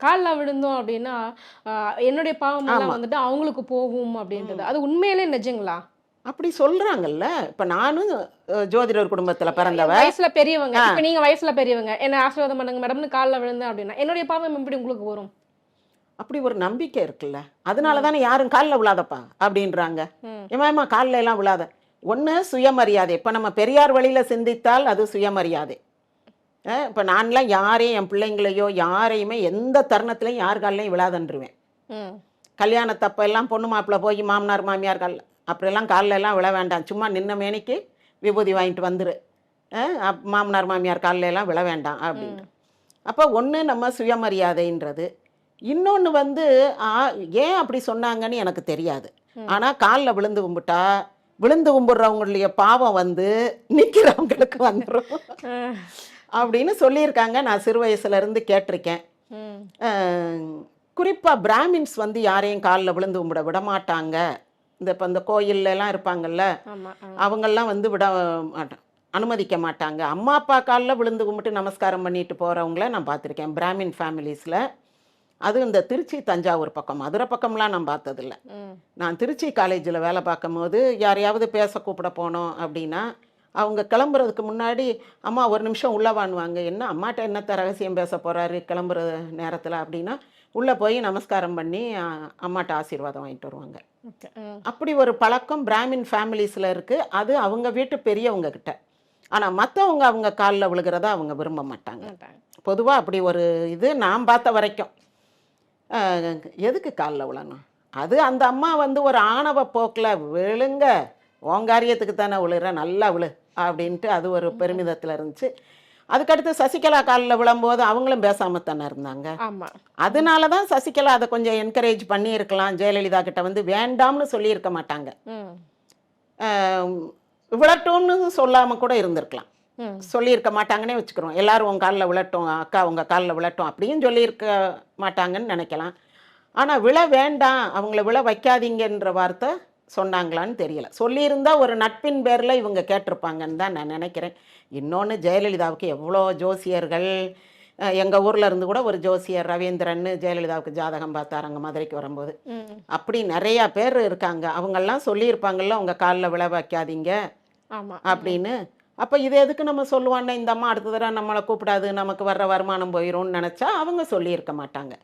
கால்ல விழுந்தோம் அப்படின்னா, என்னுடைய பாவமெல்லாம் ஆமா. வந்துட்டு அவங்களுக்கு போகும் அப்படின்றது. அது உண்மையிலே நிஜங்களா? அப்படி சொல்றாங்கல்ல. இப்ப நானும் ஜோதிடர் குடும்பத்துல பிறந்தவ. வயசுல பெரியவங்க. ஆ இப்ப நீங்க வயசுல பெரியவங்க. என்ன ஆசீர்வாதம் பண்ணுங்க மேடம்னு கால்ல விழுந்தேன் அப்படின்னா, என்னுடைய பாவம் எப்படி உங்களுக்கு வரும்? அப்படி ஒரு நம்பிக்கை இருக்குல்ல. அதனால ம், தானே யாரும் கால்ல விழாதப்பா அப்படின்றாங்க. ம், ஏம்மா கால்ல எல்லாம் விழாத. ஒண்ணு சுயமரியாதை. இப்ப நம்ம பெரியார் வழியில சிந்தித்தால் அது சுயமரியாதை. இப்ப நான்லாம் யாரையும் என் பிள்ளைங்களையோ யாரையுமே எந்த தருணத்திலயும் யார் கால்லயும் விழாதன்றுவேன். ம், கல்யாணத்தப்ப எல்லாம் பொண்ணு மாப்பிள்ளை போய் மாமனார் மாமியார் கால்ல அப்படியெல்லாம் கால்ல எல்லாம் விழ வேண்டாம். சும்மா நின்ன மேனிக்கு விபூதி வாங்கிட்டு வந்துரு. மாமனார் மாமியார் கால்ல எல்லாம் விழ வேண்டாம் அப்படின்ட்டு. ம், அப்போ ஒண்ணு நம்ம சுயமரியாதைன்றது. இன்னொன்னு வந்து ஆ ஏன் அப்படி சொன்னாங்கன்னு எனக்கு தெரியாது. ம். ஆனா கால்ல விழுந்து கும்பிட்டா, விழுந்து கும்பிடுறவங்களுடைய பாவம் வந்து நிக்கிறவங்களுக்கு வந்துரும். அ, அப்படின்னு சொல்லியிருக்காங்க. நான் சிறு வயசுல இருந்து கேட்டிருக்கேன். ம். அ குறிப்பா பிராமின்ஸ் வந்து யாரையும் கால்ல விழுந்து கும்பிட விடமாட்டாங்க. இப்ப இந்த கோயில்ல எல்லாம் இருப்பாங்கல்ல, ஆமா. அவங்கெல்லாம் வந்து விட மாட்டாங்க. அனுமதிக்க மாட்டாங்க. அம்மா, அப்பா கால்ல விழுந்து கும்பிட்டு நமஸ்காரம் பண்ணிட்டு போறவங்கள நான் பார்த்துருக்கேன். பிராமின் ஃபேமிலீஸ்ல. அதுவும் இந்த திருச்சி, தஞ்சாவூர் பக்கம், மதுரை பக்கம்லாம் நான் பார்த்ததில்ல. ம், நான் திருச்சி காலேஜில் வேலை பார்க்கும்போது யாரையாவது பேச கூப்பிட போனோம் அப்படின்னா, அவங்க கிளம்புறதுக்கு முன்னாடி, "அம்மா ஒரு நிமிஷம் உள்ள வான்னுவாங்க." "என்ன அம்மாட்ட என்னத்த ரகசியம் பேச போறாரு கிளம்புற நேரத்தில்?" அப்படின்னா, உள்ளே போய் நமஸ்காரம் பண்ணி அம்மாட்ட ஆசீர்வாதம் வாங்கிட்டு வருவாங்க. ஓகே. ம். அப்படி ஒரு பழக்கம் பிராமின் ஃபேமிலிஸில் இருக்குது. அது அவங்க வீட்டு பெரியவங்க கிட்ட. ஆனால் மற்றவங்க அவங்க காலில் விழுகிறத அவங்க விரும்ப மாட்டாங்க. மாட்டாங்க. பொதுவாக அப்படி ஒரு இது நான் பார்த்த வரைக்கும். எதுக்கு காலில் விழணும்? அது அந்த அம்மா வந்து ஒரு ஆணவ போக்கில் விழுங்க, உன் காரியத்துக்கு தானே விழுற, நல்லா விழு அப்படின்ட்டு அது ஒரு ம். பெருமிதத்தில் இருந்துச்சு. அதுக்கடுத்து சசிகலா காலில் விழும்போது அவங்களும் பேசாமல் தானே இருந்தாங்க. ஆமா. ம், அதனால தான் சசிகலா அதை கொஞ்சம் என்கரேஜ் பண்ணியிருக்கலாம். ஜெயலலிதா கிட்ட வந்து வேண்டாம்னு சொல்லியிருக்க மாட்டாங்க. ம், அஹ் விழட்டும்னு சொல்லாமல் கூட இருந்திருக்கலாம். ம். சொல்லியிருக்க மாட்டாங்கன்னே வச்சுக்கிறோம். எல்லாரும் உன் காலில் விழட்டும், அக்கா உங்கள் காலில் விழட்டும் அப்படின்னு சொல்லியிருக்க மாட்டாங்கன்னு நினைக்கலாம். ஆனால் விழ வேண்டாம், அவங்கள விழ வைக்காதீங்கன்ற வார்த்தை சொன்னாங்களான்னு தெரியல. சொல்லியிருந்தா ஒரு நட்பின் பேரில் இவங்க கேட்டிருப்பாங்கன்னு தான் நான் நினைக்கிறேன். இன்னொன்று ஜெயலலிதாவுக்கு எவ்வளோ ஜோசியர்கள், எங்கள் ஊரில் இருந்து கூட ஒரு ஜோசியர் ரவீந்திரன்னு ஜெயலலிதாவுக்கு ஜாதகம் பார்த்தார் மதுரைக்கு வரும்போது. ம். அப்படி நிறையா பேர் இருக்காங்க. அவங்கெல்லாம் சொல்லியிருப்பாங்கல்ல உங்கள் காலில் விழ வைக்காதீங்க ஆமா. அப்படின்னு. அப்போ இது எதுக்கு நம்ம சொல்லுவானே, இந்த அம்மா அடுத்த தடவை நம்மளை கூப்பிடாது, நமக்கு வர்ற வருமானம் போயிரும்னு நினச்சா அவங்க சொல்லியிருக்க மாட்டாங்க.